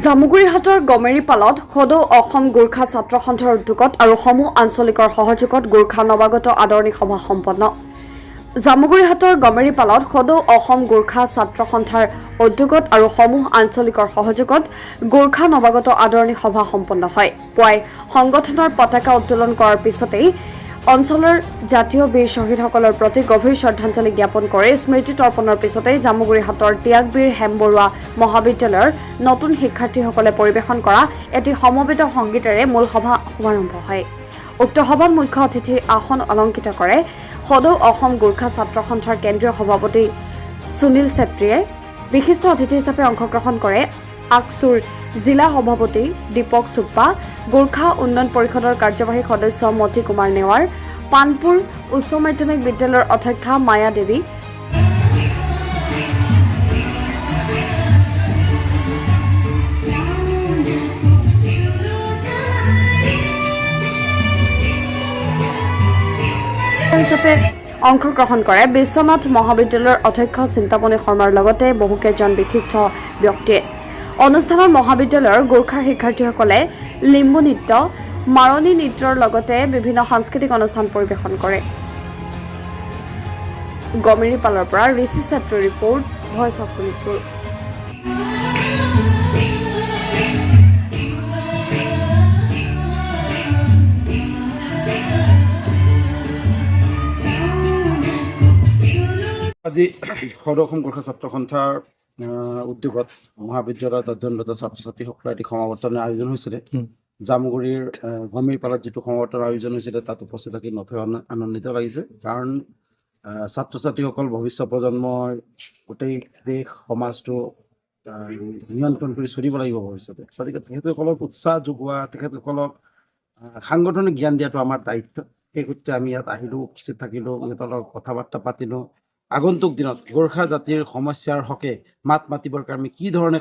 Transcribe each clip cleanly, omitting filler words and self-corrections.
জামুগুৰিহাটৰ গমেৰীপালত সদৌ অসম গোৰ্খা ছাত্ৰ সন্থাৰ উদ্যোগত আৰু সমূহ আঞ্চলিকৰ সহযোগত গোৰ্খা নৱাগত আদৰণি সভা সম্পন্ন। জামুগুৰিহাটৰ গমেৰীপালত সদৌ অসম গোৰ্খা ছাত্ৰ সন্থাৰ উদ্যোগত আৰু সমূহ আঞ্চলিকৰ সহযোগত গোৰ্খা নৱাগত আদৰণি সভা সম্পন্ন হয়। পুৱাই সংগঠনৰ পতাকা উত্তোলন কৰাৰ পিছতেই অঞ্চলৰ জাতীয় বীৰ শ্বহীদসকলৰ প্ৰতি গভীৰ শ্ৰদ্ধাঞ্জলি জ্ঞাপন কৰি স্মৃতি তৰ্পণৰ পিছতেই জামুগুৰিহাটৰ ত্যাগবীৰ হেমবৰুৱা মহাবিদ্যালয়ৰ নতুন শিক্ষাৰ্থীসকলে পৰিৱেশন কৰা এটি সমবেত সংগীতেৰে মূল সভা শুভাৰম্ভ হয়। উক্ত সভাত মুখ্য অতিথিৰ আসন অলংকৃত কৰে সদৌ অসম গোৰ্খা ছাত্ৰ সন্থাৰ কেন্দ্ৰীয় সভাপতি সুনীল ছেত্ৰীয়ে। বিশিষ্ট অতিথি হিচাপে অংশগ্ৰহণ কৰে আকচুৰ জিলা সভাপতি দীপক চুপ্পা, গোৰ্খা উন্নয়ন পৰিষদৰ কাৰ্যবাহী সদস্য মতি কুমাৰ নেৱাৰ, পানপুৰ উচ্চ মাধ্যমিক বিদ্যালয়ৰ অধ্যক্ষা মায়া দেৱী, হিচাপে অংশগ্ৰহণ কৰে বিশ্বনাথ মহাবিদ্যালয়ৰ অধ্যক্ষ চিন্তামণি শৰ্মাৰ লগতে বহুকেইজন বিশিষ্ট ব্যক্তিয়ে। অনুষ্ঠানত মহাবিদ্যালয়ৰ গোৰ্খা শিক্ষাৰ্থীসকলে লিম্বু নৃত্য, মাৰণী নৃত্যৰ লগতে বিভিন্ন সাংস্কৃতিক অনুষ্ঠান পৰিৱেশন কৰে। গমেৰীপালৰ পৰা ঋষি ছেত্ৰীৰ ৰিপৰ্ট, ভইচ অফ শোণিতপুৰ। আজি সদৌ অসম গোৰ্খা ছাত্ৰ সন্থাৰ উদ্যোগত মহাবিদ্যালয়ত অধ্যয়নৰত ছাত্ৰ ছাত্ৰীসকলৰ এটি সমাৱৰ্তনৰ আয়োজন হৈছিলে। জামুগুৰিৰ গমেৰীপালত যিটো সমাৱৰ্তনৰ আয়োজন হৈছিলে তাত উপস্থিত থাকি নথৈ আনন্দিত লাগিছে। কাৰণ ছাত্ৰ ছাত্ৰীসকল ভৱিষ্যত প্ৰজন্মৰ গোটেই দেশ সমাজটো নিয়ন্ত্ৰণ কৰি চলিব লাগিব ভৱিষ্যতে। গতিকে তেখেতসকলক উৎসাহ যোগোৱা, তেখেতসকলক সাংগঠনিক জ্ঞান দিয়াটো আমাৰ দায়িত্ব। সেই সূত্ৰে আমি ইয়াত আহিলোঁ, উপস্থিত থাকিলোঁ, সিহঁতৰ লগত কথা বাৰ্তা পাতিলোঁ। আগন্তুক দিনত গোৰ্খা জাতিৰ সমস্যাৰ হকে মাত মাতিবৰ কাৰণে আমি কি ধৰণে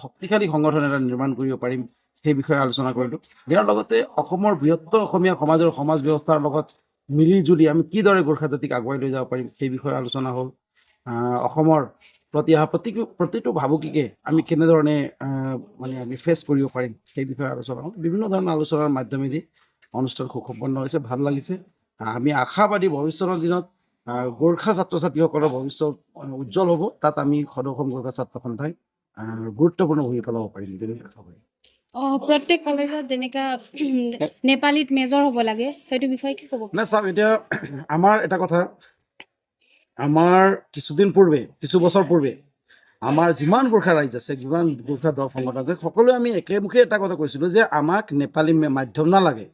শক্তিশালী সংগঠন এটা নিৰ্মাণ কৰিব পাৰিম সেই বিষয়ে আলোচনা কৰিলোঁ। ইয়াৰ লগতে অসমৰ বৃহত্তৰ অসমীয়া সমাজৰ সমাজ ব্যৱস্থাৰ লগত মিলি জুলি আমি কিদৰে গোৰ্খা জাতিক আগুৱাই লৈ যাব পাৰিম সেই বিষয়ে আলোচনা হ'ল। অসমৰ প্ৰতি অহা প্ৰতিটো ভাবুকিকে আমি কেনেধৰণে আমি ফেচ কৰিব পাৰিম সেই বিষয়ে আলোচনা হ'ল। বিভিন্ন ধৰণৰ আলোচনাৰ মাধ্যমেদি অনুষ্ঠান সুসম্পন্ন হৈছে, ভাল লাগিছে। আমি আশাবাদী ভৱিষ্যতৰ দিনত গোৰ্খা ছাত্ৰ ছাত্ৰীসকলৰ ভৱিষ্যত উজ্জ্বল হ'ব। তাত আমি সদৌ অসম গোৰ্খা ছাত্ৰ সন্থাই গুৰুত্বপূৰ্ণ ভূমিকা ল'ব পাৰিম বুলি আশা কৰিম। প্ৰত্যেক কলেজত যেনেকা নেপালীত মেজৰ হ'ব লাগে সেইটো বিষয়ে কি ক'ব? নাই চাওক, এতিয়া আমাৰ এটা কথা, আমাৰ কিছু বছৰ পূৰ্বে আমাৰ যিমান গোৰ্খা ৰাইজ আছে, যিমান গোৰ্খা দল সংগঠন আছে, সকলোৱে আমি একেমুখে এটা কথা কৈছিলোঁ যে আমাক নেপালী মাধ্যম নালাগে।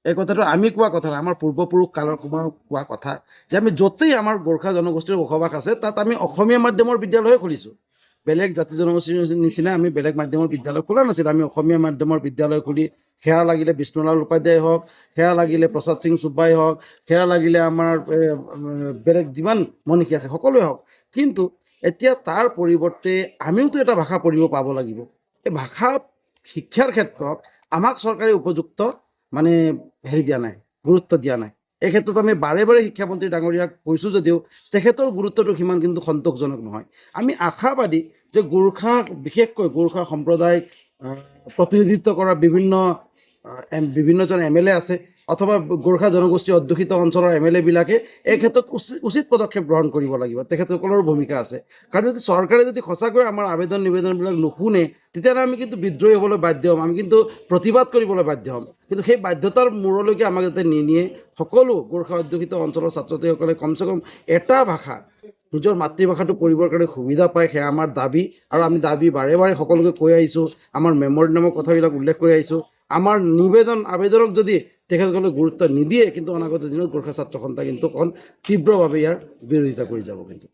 এই কথাটো আমি কোৱা কথা নাই, আমাৰ পূৰ্বপুৰুষ কালৰ কোৱা কথা যে আমি য'তেই আমাৰ গোৰ্খা জনগোষ্ঠীৰ বসবাস আছে তাত আমি অসমীয়া মাধ্যমৰ বিদ্যালয়ে খুলিছোঁ। বেলেগ জাতি জনগোষ্ঠীৰ নিচিনা আমি বেলেগ মাধ্যমৰ বিদ্যালয় খোলা নাছিল। আমি অসমীয়া মাধ্যমৰ বিদ্যালয় খুলি সেয়া লাগিলে বিষ্ণুলাল উপাধ্যায় হওক, সেয়া লাগিলে প্ৰসাদ সিং চুব্বাই হওক, সেয়া লাগিলে আমাৰ বেলেগ যিমান মনীষী আছে সকলোৱে হওক। কিন্তু এতিয়া তাৰ পৰিৱৰ্তে আমিওতো এটা ভাষা পঢ়িব পাব লাগিব। এই ভাষা শিক্ষাৰ ক্ষেত্ৰত আমাক চৰকাৰে উপযুক্ত দিয়া নাই, গুৰুত্ব দিয়া নাই। এই ক্ষেত্ৰত আমি বাৰে বাৰে শিক্ষামন্ত্ৰী ডাঙৰীয়াক কৈছোঁ যদিও তেখেতৰ গুৰুত্বটো সিমান কিন্তু সন্তোষজনক নহয়। আমি আশাবাদী যে বিশেষকৈ গোৰ্খা সম্প্ৰদায়ক প্ৰতিনিধিত্ব কৰা বিভিন্নজন MLA আছে অথবা গোৰ্খা জনগোষ্ঠী অধ্যুষিত অঞ্চলৰ MLA বিলাকে এই ক্ষেত্ৰত উচিত পদক্ষেপ গ্ৰহণ কৰিব লাগিব। তেখেতসকলৰো ভূমিকা আছে। কাৰণ যদি চৰকাৰে যদি সঁচাকৈ আমাৰ নিবেদনবিলাক নুশুনে তেতিয়াহ'লে আমি কিন্তু বিদ্ৰোহী হ'বলৈ বাধ্য হ'ম, আমি কিন্তু প্ৰতিবাদ কৰিবলৈ বাধ্য হ'ম। কিন্তু সেই বাধ্যতাৰ মূৰলৈকে আমাক যাতে নিনিয়ে, সকলো গোৰ্খা অধ্যুষিত অঞ্চলৰ ছাত্ৰ ছাত্ৰীসকলে কমচে কম এটা ভাষা নিজৰ মাতৃভাষাটো পঢ়িবৰ কাৰণে সুবিধা পায়, সেয়া আমাৰ দাবী। আৰু আমি দাবী বাৰে বাৰে সকলোকে কৈ আহিছোঁ, আমাৰ মেমৰিণ্ডামৰ কথাবিলাক উল্লেখ কৰি আহিছোঁ। আমাৰ আবেদনক যদি তেখেতসকলে গুৰুত্ব নিদিয়ে কিন্তু অনাগত দিনত গোৰ্খা ছাত্ৰ সন্থা কিন্তু তীব্ৰভাৱে ইয়াৰ বিৰোধিতা কৰি যাব কিন্তু।